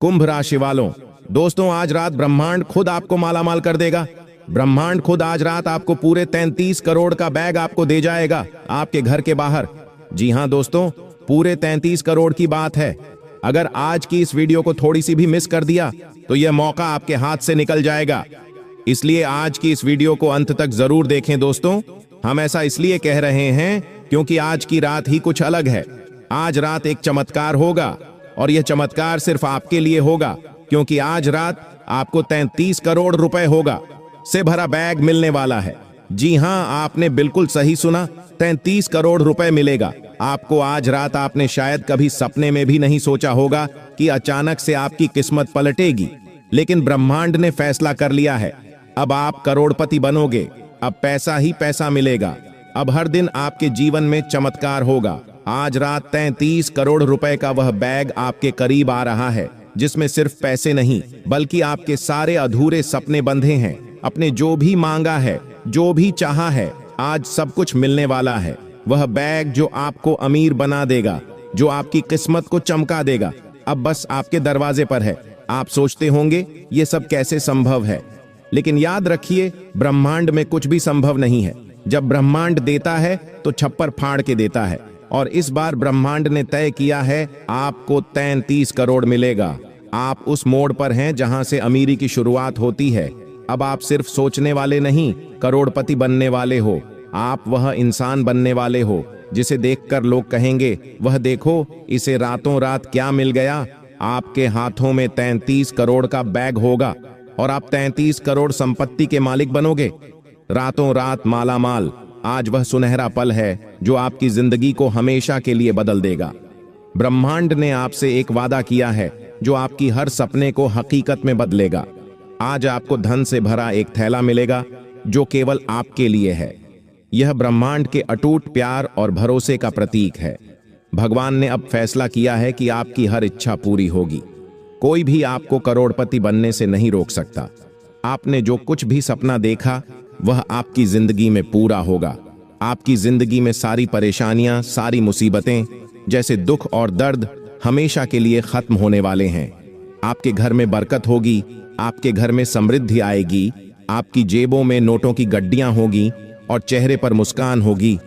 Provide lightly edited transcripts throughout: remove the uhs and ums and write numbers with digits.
कुंभ राशि वालों, दोस्तों आज रात ब्रह्मांड खुद आपको मालामाल कर देगा। ब्रह्मांड खुद आज रात आपको पूरे 33 करोड़ का बैग आपको दे जाएगा आपके घर के बाहर। जी हां दोस्तों, पूरे 33 करोड़ की बात है। अगर आज की इस वीडियो को थोड़ी सी भी मिस कर दिया तो यह मौका आपके हाथ से निकल जाएगा। इसलिए आज की इस वीडियो को अंत तक जरूर देखें दोस्तों। हम ऐसा इसलिए कह रहे हैं क्योंकि आज की रात ही कुछ अलग है। आज रात एक चमत्कार होगा और यह चमत्कार सिर्फ आपके लिए होगा, क्योंकि आज रात आपको 33 करोड़ रुपए होगा से भरा बैग मिलने वाला है। जी हां, आपने बिल्कुल सही सुना, 33 करोड़ रुपए मिलेगा आपको आज रात। आपने शायद कभी सपने में भी नहीं सोचा होगा कि अचानक से आपकी किस्मत पलटेगी, लेकिन ब्रह्मांड ने फैसला कर लिया है। अब आप करोड़पति बनोगे, अब पैसा ही पैसा मिलेगा। अब हर दिन आपके जीवन में चमत्कार होगा। आज रात 33 करोड़ रुपए का वह बैग आपके करीब आ रहा है, जिसमें सिर्फ पैसे नहीं बल्कि आपके सारे अधूरे सपने बंधे हैं। अपने जो भी मांगा है, जो भी चाहा है, आज सब कुछ मिलने वाला है। वह बैग जो आपको अमीर बना देगा, जो आपकी किस्मत को चमका देगा, अब बस आपके दरवाजे पर है। आप सोचते होंगे ये सब कैसे संभव है, लेकिन याद रखिए, ब्रह्मांड में कुछ भी संभव नहीं है। जब ब्रह्मांड देता है तो छप्पर फाड़ के देता है, और इस बार ब्रह्मांड ने तय किया है आपको 33 करोड़ मिलेगा। आप उस मोड़ पर हैं जहां से अमीरी की शुरुआत होती है। अब आप सिर्फ सोचने वाले नहीं, करोड़पति बनने वाले हो। आप वह इंसान बनने वाले हो जिसे देखकर लोग कहेंगे, वह देखो इसे रातों रात क्या मिल गया। आपके हाथों में 33 करोड़ का बैग होगा और आप 33 करोड़ संपत्ति के मालिक बनोगे, रातों रात मालामाल। आज वह सुनहरा पल है जो आपकी जिंदगी को हमेशा के लिए बदल देगा। ब्रह्मांड ने आपसे एक वादा किया है जो आपकी हर सपने को हकीकत में बदलेगा। आज आपको धन से भरा एक थैला मिलेगा जो केवल आपके लिए है। यह ब्रह्मांड के अटूट प्यार और भरोसे का प्रतीक है। भगवान ने अब फैसला किया है कि आपकी हर इच्छा पूरी होगी। कोई भी आपको करोड़पति बनने से नहीं रोक सकता। आपने जो कुछ भी सपना देखा वह आपकी जिंदगी में पूरा होगा। आपकी जिंदगी में सारी परेशानियां, सारी मुसीबतें, जैसे दुख और दर्द, हमेशा के लिए खत्म होने वाले हैं। आपके घर में बरकत होगी, आपके घर में समृद्धि आएगी, आपकी जेबों में नोटों की गड्डियां होगी और चेहरे पर मुस्कान होगी।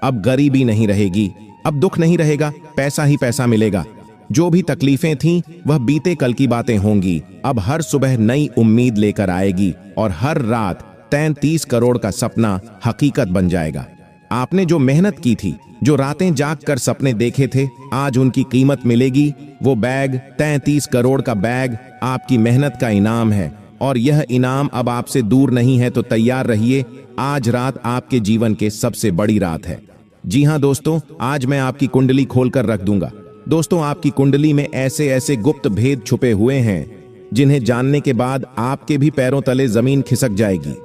अब गरीबी नहीं रहेगी, अब दुख नहीं रहेगा, पैसा ही पैसा मिलेगा। जो भी तकलीफें थीं वह बीते कल की बातें होंगी। अब हर सुबह नई उम्मीद लेकर आएगी और हर रात 33 करोड़ का सपना हकीकत बन जाएगा। आपने जो मेहनत की थी, जो रातें जाग कर सपने देखे थे, आज उनकी कीमत मिलेगी। वो बैग, 33 करोड़ का बैग, आपकी मेहनत का इनाम है और यह इनाम अब आपसे दूर नहीं है। तो तैयार रहिए, आज रात आपके जीवन के सबसे बड़ी रात है। जी हां दोस्तों, आज मैं आपकी कुंडली खोलकर रख दूंगा। दोस्तों, आपकी कुंडली में ऐसे ऐसे गुप्त भेद छुपे हुए हैं जिन्हें जानने के बाद आपके भी पैरों तले जमीन खिसक जाएगी।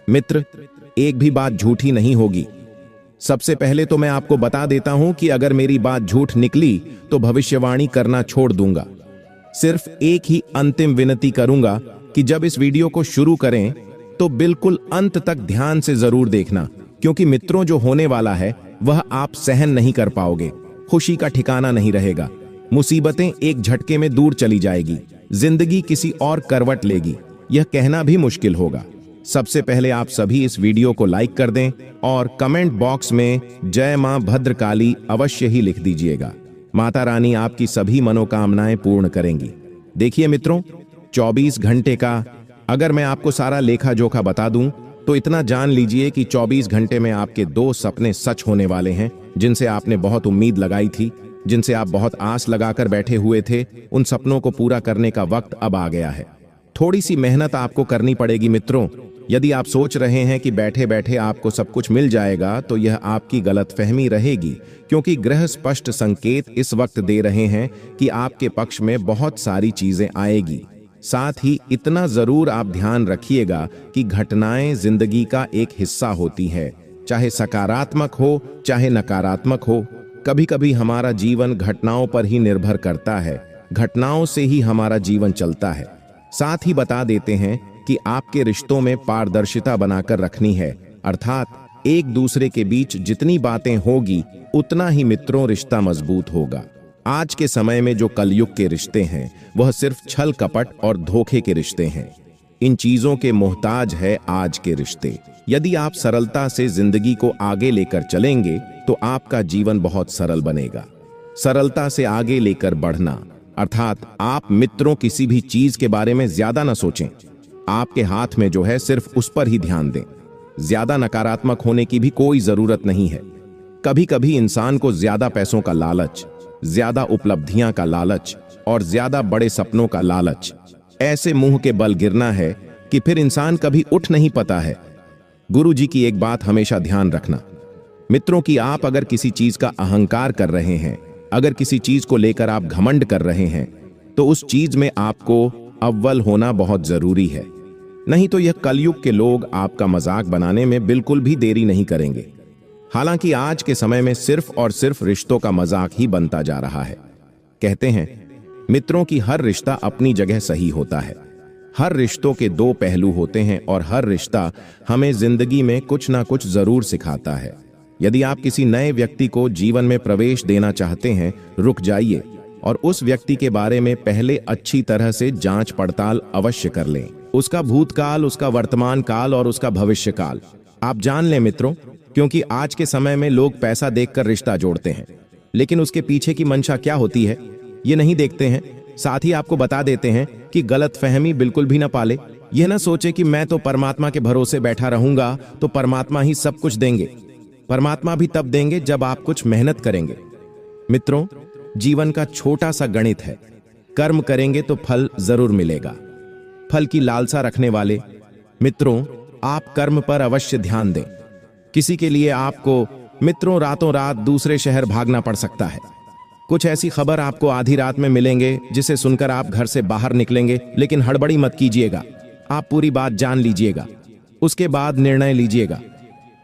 मित्र, एक भी बात झूठी नहीं होगी। सबसे पहले तो मैं आपको बता देता हूं कि अगर मेरी बात झूठ निकली तो भविष्यवाणी करना छोड़ दूंगा। सिर्फ एक ही अंतिम विनती करूंगा कि जब इस वीडियो को शुरू करें तो बिल्कुल अंत तक ध्यान से जरूर देखना, क्योंकि मित्रों जो होने वाला है वह आप सहन नहीं कर पाओगे। खुशी का ठिकाना नहीं रहेगा, मुसीबतें एक झटके में दूर चली जाएगी, जिंदगी किसी और करवट लेगी, यह कहना भी मुश्किल होगा। सबसे पहले आप सभी इस वीडियो को लाइक कर दें और कमेंट बॉक्स में जय मां भद्रकाली अवश्य ही लिख दीजिएगा। माता रानी आपकी सभी मनोकामनाएं पूर्ण करेंगी। देखिए मित्रों, 24 घंटे का अगर मैं आपको सारा लेखा जोखा बता दूं तो इतना जान लीजिए कि 24 घंटे में आपके 2 सपने सच होने वाले हैं, जिनसे आपने बहुत उम्मीद लगाई थी, जिनसे आप बहुत आस लगाकर बैठे हुए थे। उन सपनों को पूरा करने का वक्त अब आ गया है। थोड़ी सी मेहनत आपको करनी पड़ेगी मित्रों। यदि आप सोच रहे हैं कि बैठे बैठे आपको सब कुछ मिल जाएगा तो यह आपकी गलतफहमी रहेगी, क्योंकि ग्रह स्पष्ट संकेत इस वक्त दे रहे हैं कि आपके पक्ष में बहुत सारी चीजें आएगी। साथ ही इतना जरूर आप ध्यान रखिएगा कि घटनाएं जिंदगी का एक हिस्सा होती है, चाहे सकारात्मक हो चाहे नकारात्मक हो। कभी कभी हमारा जीवन घटनाओं पर ही निर्भर करता है, घटनाओं से ही हमारा जीवन चलता है। साथ ही बता देते हैं कि आपके रिश्तों में पारदर्शिता बनाकर रखनी है, अर्थात एक दूसरे के बीच जितनी बातें होगी उतना ही मित्रों रिश्ता मजबूत होगा। आज के समय में जो कलयुग के रिश्ते हैं वह सिर्फ छल कपट और धोखे के रिश्ते हैं। इन चीजों के मोहताज है आज के रिश्ते। यदि आप सरलता से जिंदगी को आगे लेकर चलेंगे तो आपका जीवन बहुत सरल बनेगा। सरलता से आगे लेकर बढ़ना अर्थात आप मित्रों किसी भी चीज के बारे में ज्यादा न सोचें। आपके हाथ में जो है सिर्फ उस पर ही ध्यान दें। ज्यादा नकारात्मक होने की भी कोई जरूरत नहीं है। कभी कभी इंसान को ज्यादा पैसों का लालच, ज्यादा उपलब्धियां का लालच और ज्यादा बड़े सपनों का लालच ऐसे मुंह के बल गिरना है कि फिर इंसान कभी उठ नहीं पाता है। गुरु जी की एक बात हमेशा ध्यान रखना मित्रों कि आप अगर किसी चीज का अहंकार कर रहे हैं, अगर किसी चीज को लेकर आप घमंड कर रहे हैं, तो उस चीज में आपको अव्वल होना बहुत जरूरी है। नहीं तो यह कलयुग के लोग आपका मजाक बनाने में बिल्कुल भी देरी नहीं करेंगे। हालांकि आज के समय में सिर्फ और सिर्फ रिश्तों का मजाक ही बनता जा रहा है। कहते हैं मित्रों की हर रिश्ता अपनी जगह सही होता है। हर रिश्तों के दो पहलू होते हैं और हर रिश्ता हमें जिंदगी में कुछ ना कुछ जरूर सिखाता है। यदि आप किसी नए व्यक्ति को जीवन में प्रवेश देना चाहते हैं, रुक जाइए और उस व्यक्ति के बारे में पहले अच्छी तरह से जांच पड़ताल अवश्य कर लें। उसका भूतकाल, उसका वर्तमान काल और उसका भविष्य काल आप जान लें मित्रों, क्योंकि आज के समय में लोग पैसा देखकर रिश्ता जोड़ते हैं, लेकिन उसके पीछे की मंशा क्या होती है ये नहीं देखते हैं। साथ ही आपको बता देते हैं कि गलतफहमी बिल्कुल भी ना पाले। यह ना सोचे कि मैं तो परमात्मा के भरोसे बैठा रहूंगा तो परमात्मा ही सब कुछ देंगे। परमात्मा भी तब देंगे जब आप कुछ मेहनत करेंगे। मित्रों, जीवन का छोटा सा गणित है, कर्म करेंगे तो फल जरूर मिलेगा। फल की लालसा रखने वाले मित्रों, आप कर्म पर अवश्य ध्यान दें। किसी के लिए आपको मित्रों रातों रात दूसरे शहर भागना पड़ सकता है। कुछ ऐसी खबर आपको आधी रात में मिलेंगे जिसे सुनकर आप घर से बाहर निकलेंगे, लेकिन हड़बड़ी मत कीजिएगा। आप पूरी बात जान लीजिएगा, उसके बाद निर्णय लीजिएगा।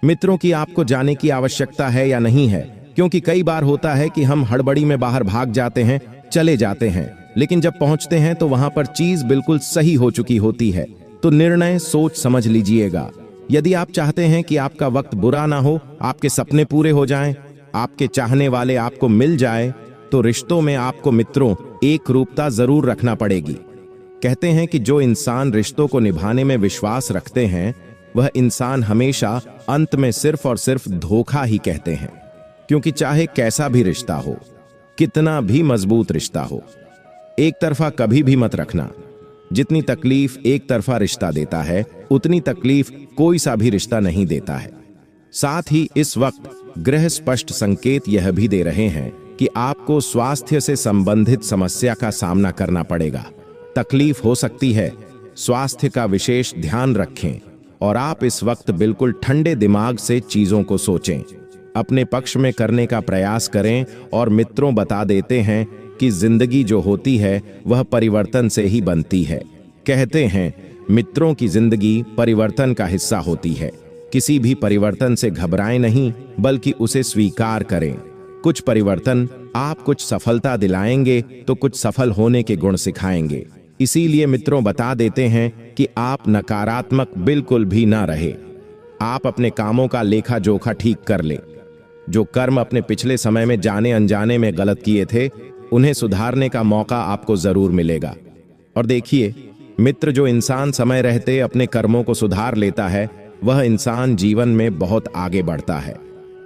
मित्रों की आपको जाने की आवश्यकता है या नहीं है, क्योंकि कई बार होता है कि हम हड़बड़ी में बाहर भाग जाते हैं, चले जाते हैं, लेकिन जब पहुंचते हैं तो वहां पर चीज बिल्कुल सही हो चुकी होती है। तो निर्णय सोच समझ लीजिएगा। यदि आप चाहते हैं कि आपका वक्त बुरा ना हो, आपके सपने पूरे हो जाएं, आपके चाहने वाले आपको मिल जाए, तो रिश्तों में आपको मित्रों एक रूपता जरूर रखना पड़ेगी। कहते हैं कि जो इंसान रिश्तों को निभाने में विश्वास रखते हैं वह इंसान हमेशा अंत में सिर्फ और सिर्फ धोखा ही कहते हैं। क्योंकि चाहे कैसा भी रिश्ता हो, कितना भी मजबूत रिश्ता हो, एक तरफा कभी भी मत रखना। जितनी तकलीफ एक तरफा रिश्ता देता है उतनी तकलीफ कोई सा भी रिश्ता नहीं देता है। साथ ही इस वक्त ग्रह स्पष्ट संकेत यह भी दे रहे हैं कि आपको स्वास्थ्य से संबंधित समस्या का सामना करना पड़ेगा। तकलीफ हो सकती है, स्वास्थ्य का विशेष ध्यान रखें और आप इस वक्त बिल्कुल ठंडे दिमाग से चीजों को सोचें, अपने पक्ष में करने का प्रयास करें। और मित्रों बता देते हैं कि जिंदगी जो होती है वह परिवर्तन से ही बनती है। कहते हैं मित्रों की जिंदगी परिवर्तन का हिस्सा होती है। किसी भी परिवर्तन से घबराएं नहीं, बल्कि उसे स्वीकार करें। कुछ परिवर्तन आप कुछ सफलता दिलाएंगे तो कुछ सफल होने के गुण सिखाएंगे। इसीलिए मित्रों बता देते हैं कि आप नकारात्मक बिल्कुल भी ना रहे। आप अपने कामों का लेखा जोखा ठीक कर ले। जो कर्म अपने पिछले समय में जाने अनजाने में गलत किए थे, उन्हें सुधारने का मौका आपको जरूर मिलेगा। और देखिए मित्र, जो इंसान समय रहते अपने कर्मों को सुधार लेता है वह इंसान जीवन में बहुत आगे बढ़ता है।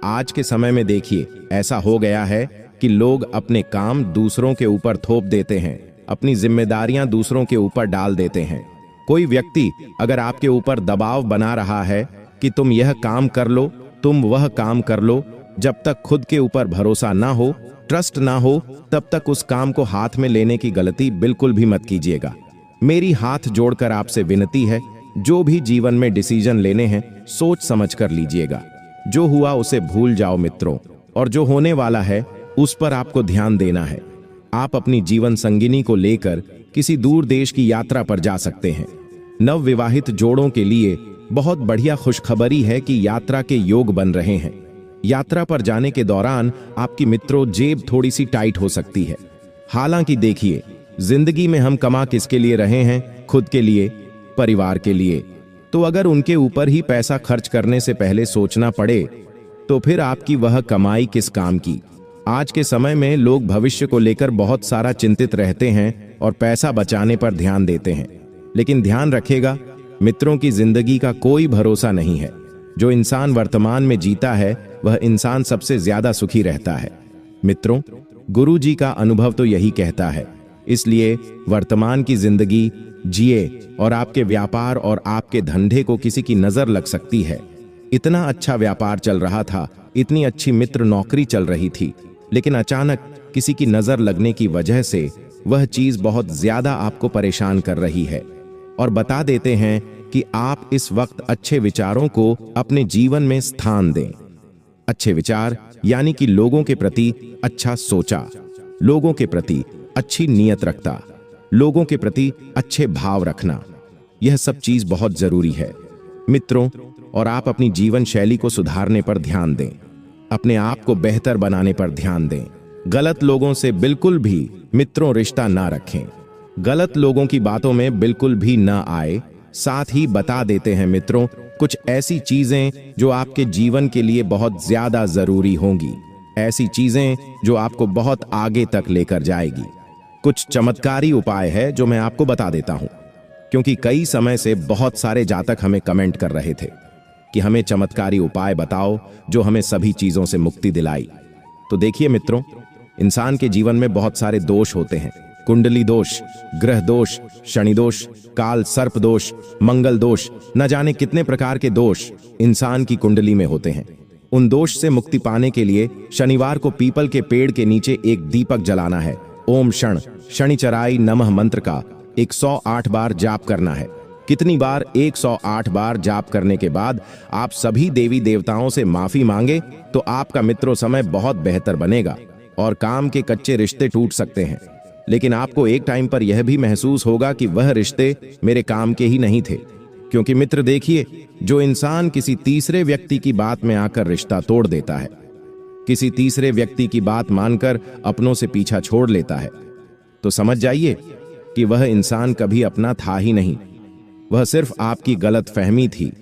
आज के समय में देखिए ऐसा हो गया है कि लोग अपने काम दूसरों के ऊपर थोप देते हैं, अपनी जिम्मेदारियां दूसरों के ऊपर डाल देते हैं। कोई व्यक्ति अगर आपके ऊपर दबाव बना रहा है कि तुम यह काम कर लो, तुम वह काम कर लो, जब तक खुद के ऊपर भरोसा ना हो, ट्रस्ट ना हो, तब तक उस काम को हाथ में लेने की गलती बिल्कुल भी मत कीजिएगा। मेरी हाथ जोड़कर आपसे विनती है, जो भी जीवन में डिसीजन लेने हैं सोच समझ कर लीजिएगा। जो हुआ उसे भूल जाओ मित्रों, और जो होने वाला है उस पर आपको ध्यान देना है। आप अपनी जीवन संगिनी को लेकर किसी दूर देश की यात्रा पर जा सकते हैं। नवविवाहित जोड़ों के लिए बहुत बढ़िया खुशखबरी है कि यात्रा के योग बन रहे हैं। यात्रा पर जाने के दौरान आपकी मित्रों जेब थोड़ी सी टाइट हो सकती है। हालांकि देखिए, जिंदगी में हम कमा किसके लिए रहे हैं? खुद के लिए, परिवार के लिए। तो अगर उनके ऊपर ही पैसा खर्च करने से पहले सोचना पड़े तो फिर आपकी वह कमाई किस काम की? आज के समय में लोग भविष्य को लेकर बहुत सारा चिंतित रहते हैं और पैसा बचाने पर ध्यान देते हैं, लेकिन ध्यान रखिएगा मित्रों की जिंदगी का कोई भरोसा नहीं है। जो इंसान वर्तमान में जीता है वह इंसान सबसे ज्यादा सुखी रहता है। मित्रों, गुरु जी का अनुभव तो यही कहता है, इसलिए वर्तमान की जिंदगी जिए और आपके व्यापार और आपके धंधे को किसी की नजर लग सकती है। इतना अच्छा व्यापार चल रहा था, इतनी अच्छी मित्र नौकरी चल रही थी, लेकिन अचानक किसी की नजर लगने की वजह से वह चीज बहुत ज्यादा आपको परेशान कर रही है और बता देते हैं कि आप इस वक्त अच्छे विचारों को अपने जीवन में स्थान दें। अच्छे विचार यानी कि लोगों के प्रति अच्छा सोचा, लोगों के प्रति अच्छी नीयत रखता, लोगों के प्रति अच्छे भाव रखना, यह सब चीज बहुत जरूरी है मित्रों। और आप अपनी जीवन शैली को सुधारने पर ध्यान दें, अपने आप को बेहतर बनाने पर ध्यान दें। गलत लोगों से बिल्कुल भी मित्रों रिश्ता ना रखें, गलत लोगों की बातों में बिल्कुल भी ना आए। साथ ही बता देते हैं मित्रों कुछ ऐसी चीजें जो आपके जीवन के लिए बहुत ज्यादा जरूरी होंगी, ऐसी चीजें जो आपको बहुत आगे तक लेकर जाएगी। कुछ चमत्कारी उपाय है जो मैं आपको बता देता हूं, क्योंकि कई समय से बहुत सारे जातक हमें कमेंट कर रहे थे कि हमें चमत्कारी उपाय बताओ जो हमें सभी चीजों से मुक्ति दिलाई। तो देखिए मित्रों, इंसान के जीवन में बहुत सारे दोष होते हैं, कुंडली दोष, ग्रह दोष, शनि दोष, काल सर्प दोष, मंगल दोष, न जाने कितने प्रकार के दोष इंसान की कुंडली में होते हैं। उन दोष से मुक्ति पाने के लिए शनिवार को पीपल के पेड़ के नीचे एक दीपक जलाना है। ओम शण शनिचराय नमः मंत्र का 108 बार जाप करना है। कितनी बार? 108 बार जाप करने के बाद आप सभी देवी देवताओं से माफी मांगे तो आपका मित्रों समय बहुत बेहतर बनेगा और काम के कच्चे रिश्ते टूट सकते हैं, लेकिन आपको एक टाइम पर यह भी महसूस होगा कि वह रिश्ते मेरे काम के ही नहीं थे। क्योंकि मित्र देखिए, जो इंसान किसी तीसरे व्यक्ति की बात में आकर रिश्ता तोड़ देता है, किसी तीसरे व्यक्ति की बात मानकर अपनों से पीछा छोड़ लेता है, तो समझ जाइए कि वह इंसान कभी अपना था ही नहीं। वह सिर्फ आपकी गलत फहमी थी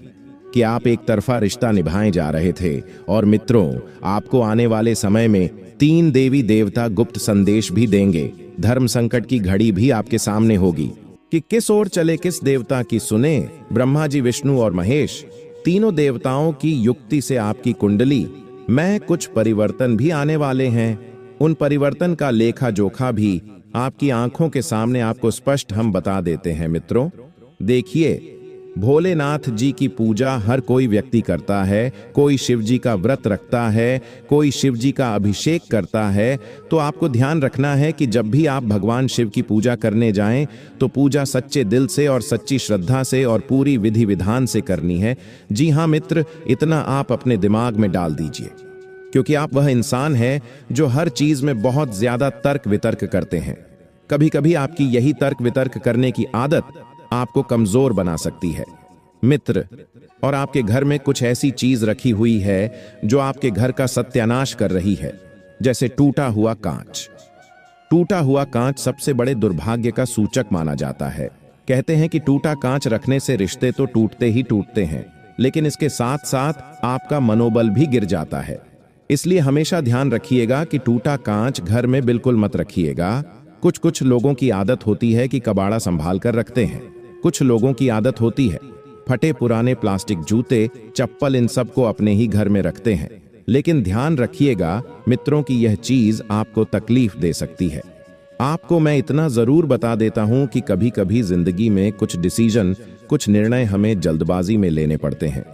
कि आप एक तरफा रिश्ता निभाए जा रहे थे। और मित्रों, आपको आने वाले समय में 3 देवी देवता गुप्त संदेश भी देंगे। धर्म संकट की घड़ी भी आपके सामने होगी कि किस ओर चले किस देवता की सुने। ब्रह्मा जी, विष्णु और महेश, तीनों देवताओं की युक्ति से आपकी कुंडली में कुछ परिवर्तन भी आने वाले हैं। उन परिवर्तन का लेखा जोखा भी आपकी आंखों के सामने आपको स्पष्ट हम बता देते हैं। मित्रों देखिए, भोलेनाथ जी की पूजा हर कोई व्यक्ति करता है, कोई शिव जी का व्रत रखता है, कोई शिव जी का अभिषेक करता है। तो आपको ध्यान रखना है कि जब भी आप भगवान शिव की पूजा करने जाएं तो पूजा सच्चे दिल से और सच्ची श्रद्धा से और पूरी विधि विधान से करनी है। जी हाँ मित्र, इतना आप अपने दिमाग में डाल दीजिए, क्योंकि आप वह इंसान हैं जो हर चीज में बहुत ज्यादा तर्क वितर्क करते हैं। कभी कभी आपकी यही तर्क वितर्क करने की आदत आपको कमजोर बना सकती है मित्र। और आपके घर में कुछ ऐसी चीज रखी हुई है जो आपके घर का सत्यानाश कर रही है, जैसे टूटा हुआ कांच। टूटा हुआ कांच सबसे बड़े दुर्भाग्य का सूचक माना जाता है। कहते हैं कि टूटा कांच रखने से रिश्ते तो टूटते ही टूटते हैं, लेकिन इसके साथ साथ आपका मनोबल भी गिर जाता है। इसलिए हमेशा ध्यान रखिएगा कि टूटा कांच घर में बिल्कुल मत रखिएगा। कुछ लोगों की आदत होती है कि कबाड़ा संभाल कर रखते हैं, कुछ लोगों की आदत होती है फटे पुराने प्लास्टिक जूते, चप्पल, इन सब को अपने ही घर में रखते हैं। लेकिन ध्यान रखिएगा मित्रों की यह चीज आपको तकलीफ दे सकती है। आपको मैं इतना जरूर बता देता हूं कि कभी कभी जिंदगी में कुछ डिसीजन, कुछ निर्णय हमें जल्दबाजी में लेने पड़ते हैं।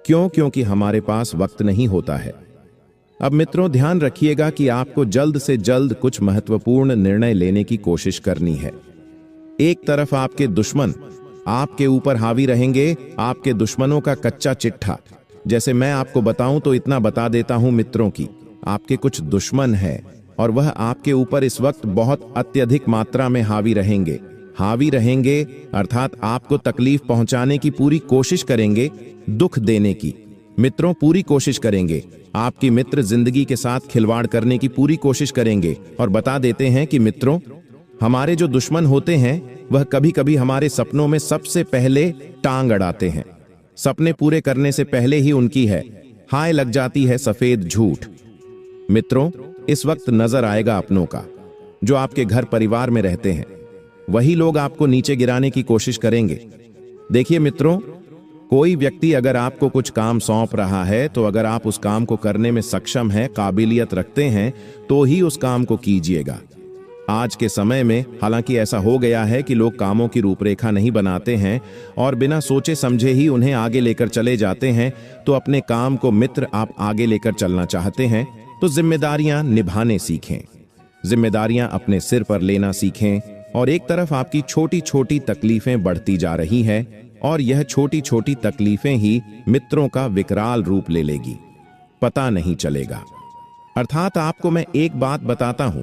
क्योंकि हमारे पास वक्त नहीं होता है। अब मित्रों ध्यान रखिएगा कि आपको जल्द से जल्द कुछ महत्वपूर्ण निर्णय लेने की कोशिश करनी है। एक तरफ आपके दुश्मन आपके ऊपर हावी रहेंगे, आपके दुश्मनों का कच्चा चिट्ठा। जैसे मैं आपको बताऊं तो इतना बता देता हूं मित्रों की आपके कुछ दुश्मन हैं और वह आपके ऊपर इस वक्त बहुत अत्यधिक मात्रा में हावी रहेंगे अर्थात आपको तकलीफ पहुंचाने की पूरी कोशिश करेंगे, दुख देने की मित्रों पूरी कोशिश करेंगे। आपकी मित्र जिंदगी के साथ खिलवाड़ करने की पूरी कोशिश करेंगे। और बता देते हैं कि मित्रों, हमारे जो दुश्मन होते हैं वह कभी कभी हमारे सपनों में सबसे पहले टांग अड़ाते हैं। सपने पूरे करने से पहले ही उनकी है हाय लग जाती है सफेद झूठ। मित्रों इस वक्त नजर आएगा अपनों का। जो आपके घर परिवार में रहते हैं वही लोग आपको नीचे गिराने की कोशिश करेंगे। देखिए मित्रों, कोई व्यक्ति अगर आपको कुछ काम सौंप रहा है तो अगर आप उस काम को करने में सक्षम हैं, काबिलियत रखते हैं, तो ही उस काम को कीजिएगा। आज के समय में हालांकि ऐसा हो गया है कि लोग कामों की रूपरेखा नहीं बनाते हैं और बिना सोचे समझे ही उन्हें आगे लेकर चले जाते हैं। तो अपने काम को मित्र आप आगे लेकर चलना चाहते हैं तो जिम्मेदारियां निभाने सीखें, जिम्मेदारियां अपने सिर पर लेना सीखें। और एक तरफ आपकी छोटी छोटी तकलीफें बढ़ती जा रही है और यह छोटी छोटी तकलीफें ही मित्रों का विकराल रूप ले लेगी, पता नहीं चलेगा। अर्थात आपको मैं एक बात बताता हूं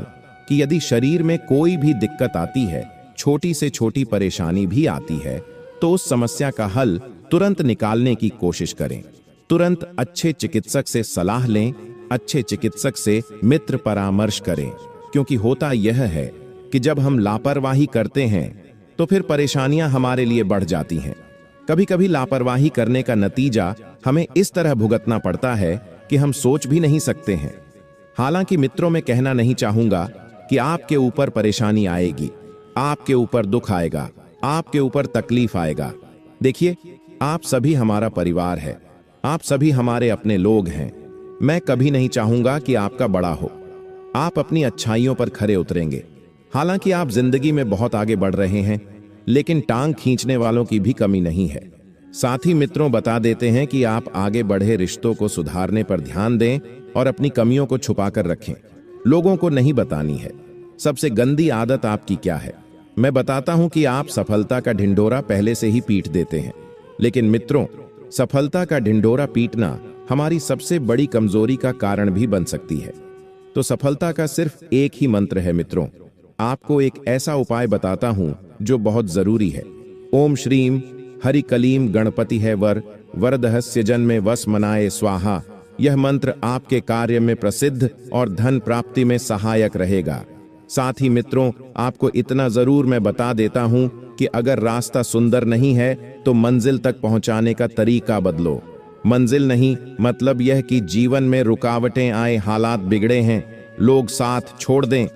कि यदि शरीर में कोई भी दिक्कत आती है, छोटी से छोटी परेशानी भी आती है, तो उस समस्या का हल तुरंत निकालने की कोशिश करें। तुरंत अच्छे चिकित्सक से सलाह लें, अच्छे चिकित्सक से मित्र परामर्श करें। क्योंकि होता यह है कि जब हम लापरवाही करते हैं तो फिर परेशानियां हमारे लिए बढ़ जाती हैं। कभी कभी लापरवाही करने का नतीजा हमें इस तरह भुगतना पड़ता है कि हम सोच भी नहीं सकते हैं। हालांकि मित्रों, मैं कहना नहीं चाहूंगा कि आपके ऊपर परेशानी आएगी, आपके ऊपर दुख आएगा, आपके ऊपर तकलीफ आएगा। देखिए, आप सभी हमारा परिवार है, आप सभी हमारे अपने लोग हैं। मैं कभी नहीं चाहूंगा कि आपका बड़ा हो। आप अपनी अच्छाइयों पर खरे उतरेंगे। हालांकि आप जिंदगी में बहुत आगे बढ़ रहे हैं, लेकिन टांग खींचने वालों की भी कमी नहीं है। साथ ही मित्रों बता देते हैं कि आप आगे बढ़े रिश्तों को सुधारने पर ध्यान दें और अपनी कमियों को छुपा कर रखें। लोगों को नहीं बतानी है। सबसे गंदी आदत आपकी क्या है? मैं बताता हूं कि आप सफलता का ढिंढोरा पहले से ही पीट देते हैं। लेकिन मित्रों, सफलता का ढिंढोरा पीटना हमारी सबसे बड़ी कमजोरी का कारण भी बन सकती है। तो सफलता का सिर्फ एक ही मंत्र है मित्रों। आपको एक ऐसा उपाय बताता हूं जो बहुत जरूरी है। ओम श्रीम हरि कलीम गणपति है वर, वरदहस्य जन्मे वस मनाए स्वाहा। यह मंत्र आपके कार्य में प्रसिद्ध और धन प्राप्ति में सहायक रहेगा। साथ ही मित्रों, आपको इतना जरूर मैं बता देता हूं कि अगर रास्ता सुंदर नहीं है तो मंजिल तक पहुंचाने का तरीका बदलो। मंजिल नहीं मतलब यह कि जीवन में रुकावटें आए, हालात बिगड़े हैं, लोग साथ छोड़ दें,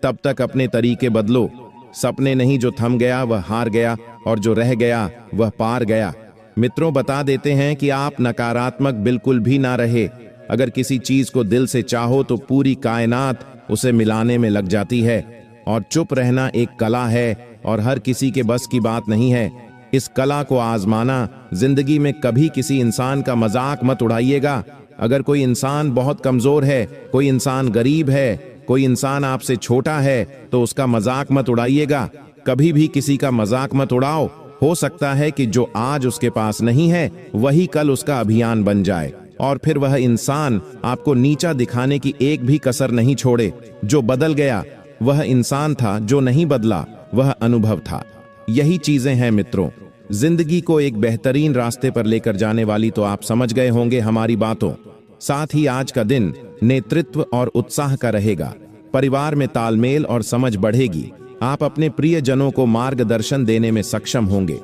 तब तक अपने तरीके बदलो। सपने नहीं, जो थम गया वह हार गया और जो रह गया वह पार गया। मित्रों बता देते हैं कि आप नकारात्मक बिल्कुल भी ना रहे। अगर किसी चीज को दिल से चाहो तो पूरी कायनात उसे मिलाने में लग जाती है। और चुप रहना एक कला है और हर किसी के बस की बात नहीं है। इस कला को आजमाना। जिंदगी में कभी किसी इंसान का मजाक मत उड़ाइएगा। अगर कोई इंसान बहुत कमजोर है, कोई इंसान गरीब है, कोई इंसान आपसे छोटा है, तो उसका मजाक मत उड़ाइएगा। कभी भी किसी का मजाक मत उड़ाओ। हो सकता है कि जो आज उसके पास नहीं है वही कल उसका अभियान बन जाए और फिर वह इंसान आपको नीचा दिखाने की एक भी कसर नहीं छोड़े। जो बदल गया वह इंसान था, जो नहीं बदला वह अनुभव था। यही चीजें हैं मित्रों, जिंदगी को एक बेहतरीन रास्ते पर लेकर जाने वाली। तो आप समझ गए होंगे हमारी बातों। साथ ही आज का दिन नेतृत्व और उत्साह का रहेगा। परिवार में तालमेल और समझ बढ़ेगी। आप अपने प्रियजनों को मार्गदर्शन देने में सक्षम होंगे।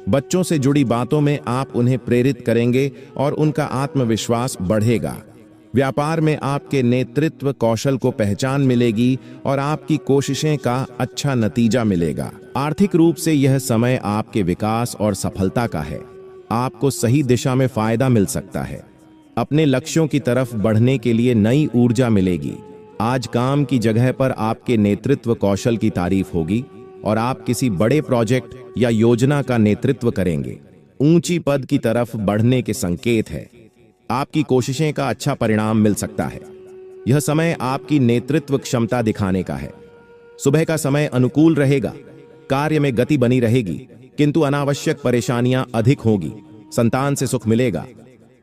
बच्चों से जुड़ी बातों में आप उन्हें प्रेरित करेंगे और उनका आत्मविश्वास बढ़ेगा। व्यापार में आपके नेतृत्व कौशल को पहचान मिलेगी और आपकी कोशिशें का अच्छा नतीजा मिलेगा। आर्थिक रूप से यह समय आपके विकास और सफलता का है। आपको सही दिशा में फायदा मिल सकता है। अपने लक्ष्यों की तरफ बढ़ने के लिए नई ऊर्जा मिलेगी। आज काम की जगह पर आपके नेतृत्व कौशल की तारीफ होगी और आप किसी बड़े प्रोजेक्ट या योजना का नेतृत्व करेंगे। ऊंची पद की तरफ बढ़ने के संकेत है। आपकी कोशिशें का अच्छा परिणाम मिल सकता है। यह समय आपकी नेतृत्व क्षमता दिखाने का है। सुबह का समय अनुकूल रहेगा। कार्य में गति बनी रहेगी, किंतु अनावश्यक परेशानियां अधिक होगी। संतान से सुख मिलेगा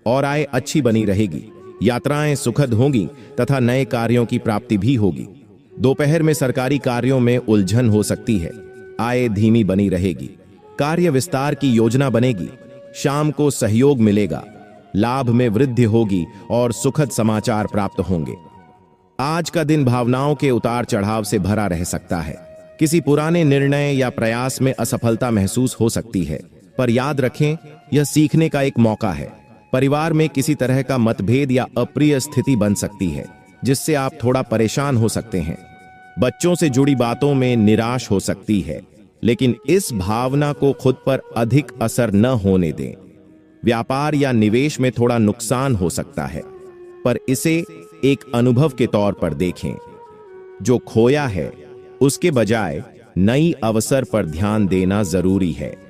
और आय अच्छी बनी रहेगी। यात्राएं सुखद होंगी तथा नए कार्यों की प्राप्ति भी होगी। दोपहर में सरकारी कार्यों में उलझन हो सकती है। आय धीमी बनी रहेगी। कार्य विस्तार की योजना बनेगी। शाम को सहयोग मिलेगा। लाभ में वृद्धि होगी और सुखद समाचार प्राप्त होंगे। आज का दिन भावनाओं के उतार चढ़ाव से भरा रह सकता है। किसी पुराने निर्णय या प्रयास में असफलता महसूस हो सकती है, पर याद रखें, यह सीखने का एक मौका है। परिवार में किसी तरह का मतभेद या अप्रिय स्थिति बन सकती है। जिससे आप थोड़ा परेशान हो सकते हैं। बच्चों से जुड़ी बातों में निराश हो सकती है, लेकिन इस भावना को खुद पर अधिक असर न होने दें। व्यापार या निवेश में थोड़ा नुकसान हो सकता है, पर इसे एक अनुभव के तौर पर देखें। जो खोया है उसके बजाय नई अवसर पर ध्यान देना जरूरी है।